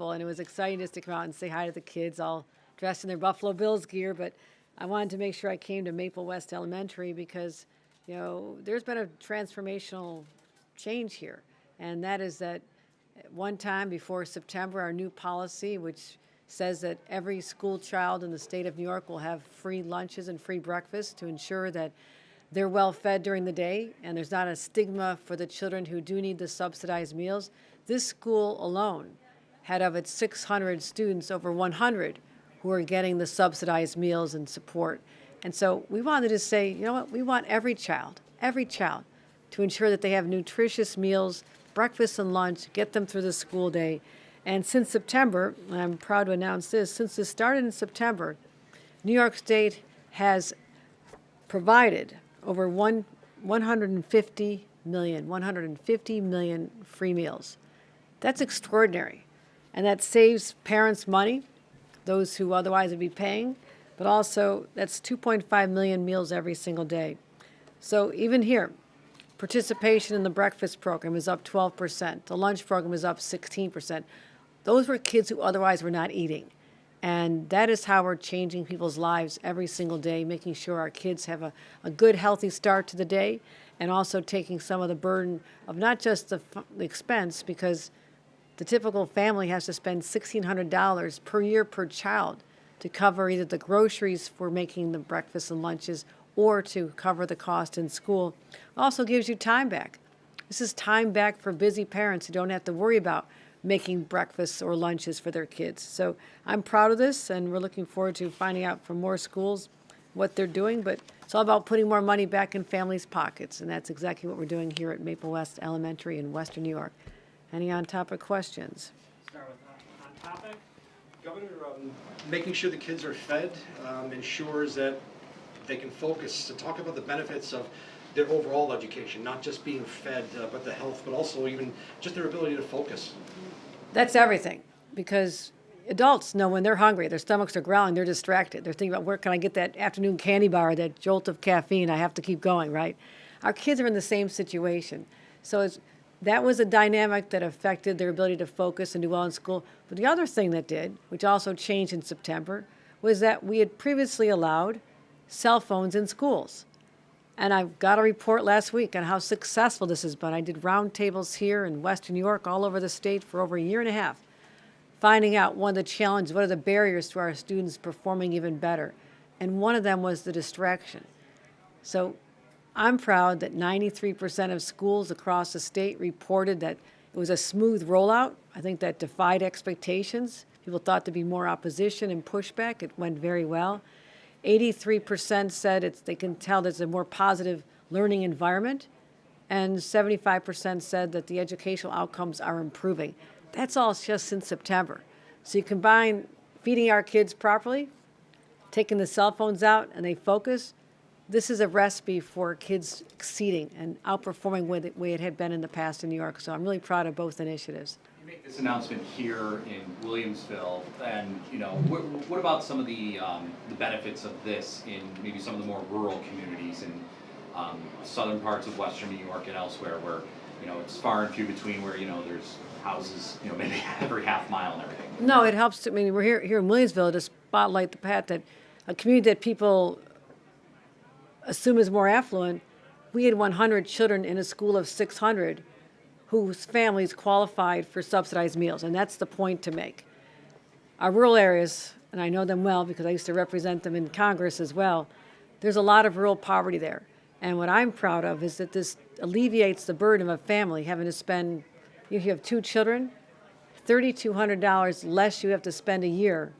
And it was exciting just to come out and say hi to the kids, all dressed in their Buffalo Bills gear. But I wanted to make sure I came to Maple West Elementary because, there's been a transformational change here. And that is that at one time before September, our new policy, which says that every school child in the state of New York will have free lunches and free breakfast to ensure that they're well fed during the day and there's not a stigma for the children who do need the subsidized meals. This school alone had of its 600 students over 100 who are getting the subsidized meals and support. And so we wanted to say, you know what, we want every child to ensure that they have nutritious meals, breakfast and lunch, get them through the school day. And since September, and I'm proud to announce this, since this started in September, New York State has provided over 150 million free meals. That's extraordinary. And that saves parents money, those who otherwise would be paying, but also that's 2.5 million meals every single day. So even here, participation in the breakfast program is up 12%. The lunch program is up 16%. Those were kids who otherwise were not eating. And that is how we're changing people's lives every single day, making sure our kids have a good, healthy start to the day, and also taking some of the burden of not just the expense, because the typical family has to spend $1,600 per year per child to cover either the groceries for making the breakfast and lunches or to cover the cost in school. It also gives you time back. This is time back for busy parents who don't have to worry about making breakfasts or lunches for their kids. So I'm proud of this, and we're looking forward to finding out from more schools what they're doing. But it's all about putting more money back in families' pockets, and that's exactly what we're doing here at Maple West Elementary in Western New York. Any on-topic questions? Start with on topic. Governor, making sure the kids are fed ensures that they can focus to talk about the benefits of their overall education, not just being fed, but the health, but also even just their ability to focus. That's everything, because adults know when they're hungry, their stomachs are growling, they're distracted. They're thinking about where can I get that afternoon candy bar, that jolt of caffeine, I have to keep going, right? Our kids are in the same situation. So that was a dynamic that affected their ability to focus and do well in school. But the other thing that did, which also changed in September, was that we had previously allowed cell phones in schools. And I got a report last week on how successful this has been. I did roundtables here in Western New York, all over the state for over a year and a half, finding out one of the challenges, what are the barriers to our students performing even better. And one of them was the distraction. So I'm proud that 93% of schools across the state reported that it was a smooth rollout. I think that defied expectations. People thought there'd be more opposition and pushback. It went very well. 83% said they can tell there's a more positive learning environment, and 75% said that the educational outcomes are improving. That's all just since September. So you combine feeding our kids properly, taking the cell phones out, and they focus. This is a recipe for kids exceeding and outperforming the way it had been in the past in New York. So I'm really proud of both initiatives. You make this announcement here in Williamsville, and what about some of the benefits of this in maybe some of the more rural communities in southern parts of Western New York and elsewhere, where it's far and few between, where there's houses maybe every half mile and everything. No, it helps. We're here in Williamsville to spotlight the fact that a community that people assume is more affluent. We had 100 children in a school of 600 whose families qualified for subsidized meals, and that's the point to make. Our rural areas, and I know them well because I used to represent them in Congress as well, there's a lot of rural poverty there. And what I'm proud of is that this alleviates the burden of a family having to spend, if you have 2 children, $3,200 less you have to spend a year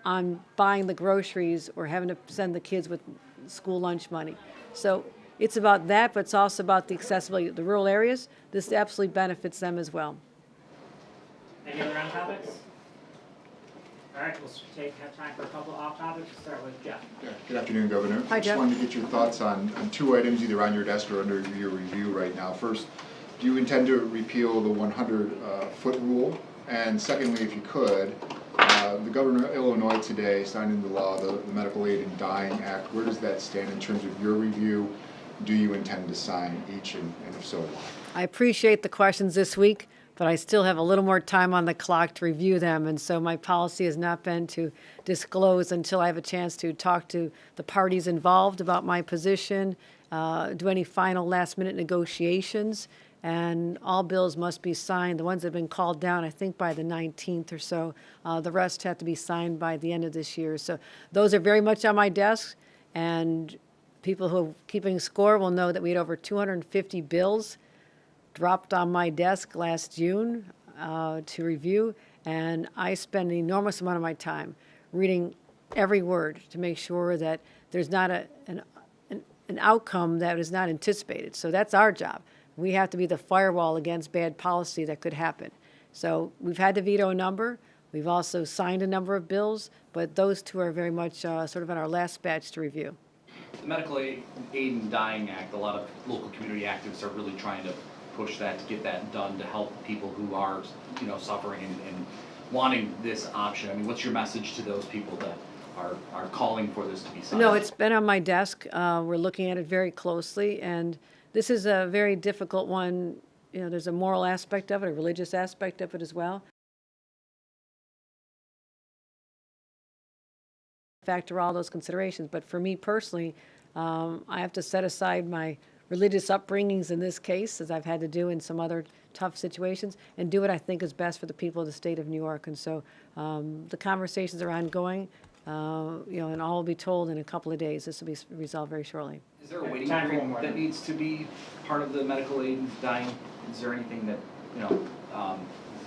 on buying the groceries or having to send the kids with school lunch money. So it's about that, but it's also about the accessibility of the rural areas. This absolutely benefits them as well. Any other on topics? All right, we'll have time for a couple off topics. We'll start with Jeff. Yeah. Good afternoon, Governor. Hi, Jeff. Just wanted to get your thoughts on 2 items either on your desk or under your review right now. First, do you intend to repeal the 100-foot rule? And secondly, if you could, the governor of Illinois today signed into law the Medical Aid in Dying Act. Where does that stand in terms of your review? Do you intend to sign each, and if so, why? I appreciate the questions this week. but I still have a little more time on the clock to review them. And so my policy has not been to disclose until I have a chance to talk to the parties involved about my position, do any final last-minute negotiations, and all bills must be signed. The ones that have been called down, I think, by the 19th or so. The rest have to be signed by the end of this year. So those are very much on my desk, and people who are keeping score will know that we had over 250 bills dropped on my desk last June to review, and I spend an enormous amount of my time reading every word to make sure that there's not an outcome that is not anticipated. So that's our job. We have to be the firewall against bad policy that could happen. So we've had to veto a number. We've also signed a number of bills, but those two are very much sort of in our last batch to review. The Medical Aid in Dying Act, a lot of local community activists are really trying to push that, to get that done, to help people who are, suffering and wanting this option. I mean, what's your message to those people that are calling for this to be signed? No, it's been on my desk. We're looking at it very closely, and this is a very difficult one. There's a moral aspect of it, a religious aspect of it as well. Factor all those considerations, but for me personally, I have to set aside my religious upbringings in this case, as I've had to do in some other tough situations, and do what I think is best for the people of the state of New York. And so the conversations are ongoing, and all will be told in a couple of days. This will be resolved very shortly. Is there a waiting Time for period one more. that needs to be part of the medical aid in dying? Is there anything that,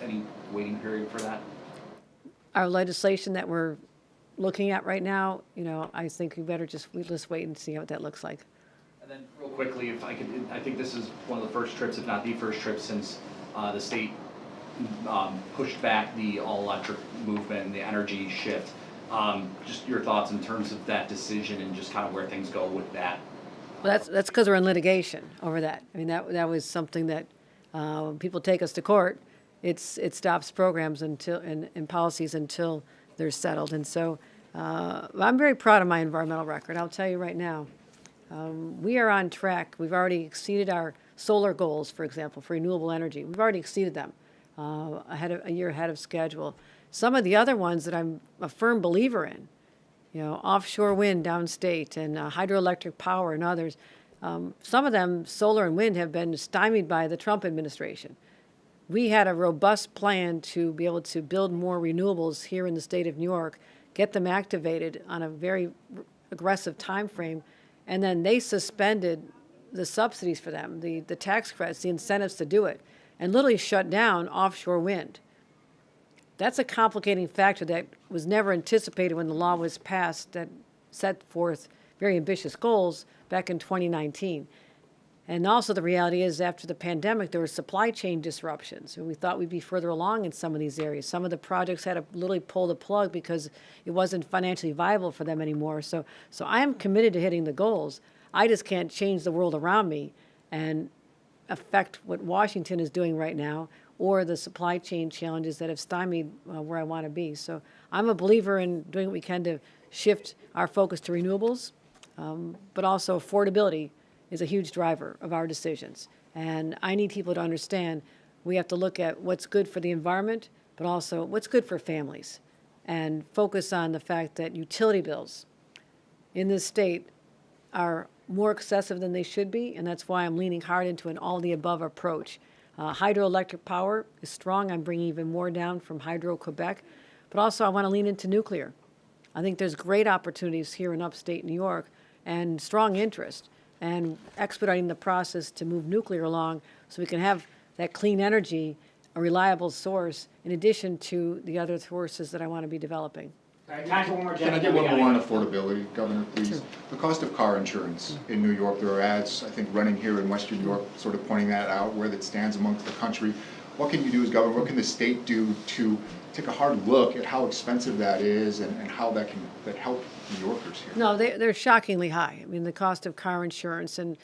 any waiting period for that? Our legislation that we're looking at right now, I think we better just wait and see what that looks like. And then real quickly, if I could, I think this is one of the first trips, if not the first trip, since the state pushed back the all-electric movement and the energy shift. Just your thoughts in terms of that decision and just kind of where things go with that. Well, that's because we're in litigation over that. I mean, that was something that when people take us to court, it stops programs until and policies until they're settled. And so I'm very proud of my environmental record. I'll tell you right now, we are on track. We've already exceeded our solar goals, for example, for renewable energy. We've already exceeded them a year ahead of schedule. Some of the other ones that I'm a firm believer in, offshore wind downstate and hydroelectric power and others, some of them, solar and wind, have been stymied by the Trump administration. We had a robust plan to be able to build more renewables here in the state of New York, get them activated on a very aggressive time frame, and then they suspended the subsidies for them, the tax credits, the incentives to do it, and literally shut down offshore wind. That's a complicating factor that was never anticipated when the law was passed that set forth very ambitious goals back in 2019. And also the reality is after the pandemic, there were supply chain disruptions. And we thought we'd be further along in some of these areas. Some of the projects had to literally pull the plug because it wasn't financially viable for them anymore. So I am committed to hitting the goals. I just can't change the world around me and affect what Washington is doing right now or the supply chain challenges that have stymied where I want to be. So I'm a believer in doing what we can to shift our focus to renewables, but also affordability is a huge driver of our decisions. And I need people to understand we have to look at what's good for the environment, but also what's good for families, and focus on the fact that utility bills in this state are more excessive than they should be, and that's why I'm leaning hard into an all-the-above approach. Hydroelectric power is strong. I'm bringing even more down from Hydro-Quebec, but also I want to lean into nuclear. I think there's great opportunities here in upstate New York and strong interest, and expediting the process to move nuclear along so we can have that clean energy, a reliable source, in addition to the other sources that I want to be developing. All right, time for one more. Can I Jeff, get then one we more on gotta go. affordability, Governor, please? Sure. The cost of car insurance in New York, there are ads, I think, running here in Western New York, sort of pointing that out, where that stands amongst the country. What can you do as governor, what can the state do to take a hard look at how expensive that is and how that can help New Yorkers here? No, they're shockingly high. I mean, the cost of car insurance, and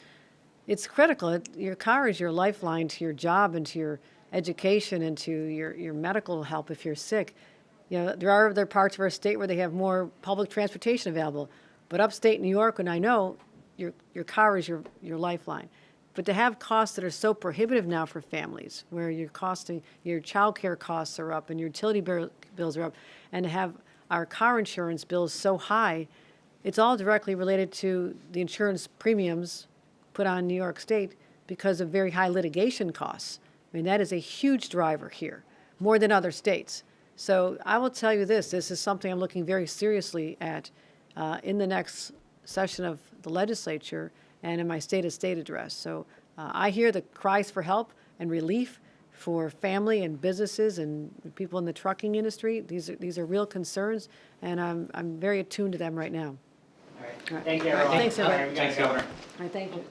it's critical. Your car is your lifeline to your job and to your education and to your medical help if you're sick. There are other parts of our state where they have more public transportation available, but upstate New York, and I know your car is your lifeline. But to have costs that are so prohibitive now for families, where your childcare costs are up and your utility bills are up, and to have our car insurance bills so high, it's all directly related to the insurance premiums put on New York State because of very high litigation costs. I mean, that is a huge driver here, more than other states. So I will tell you this is something I'm looking very seriously at in the next session of the legislature and in my State of State address. So I hear the cries for help and relief for family and businesses and people in the trucking industry. These are real concerns, and I'm very attuned to them right now. All right, thank you, everyone. Thanks, everybody. All right, we gotta Thanks, go. Governor. All right, thank you.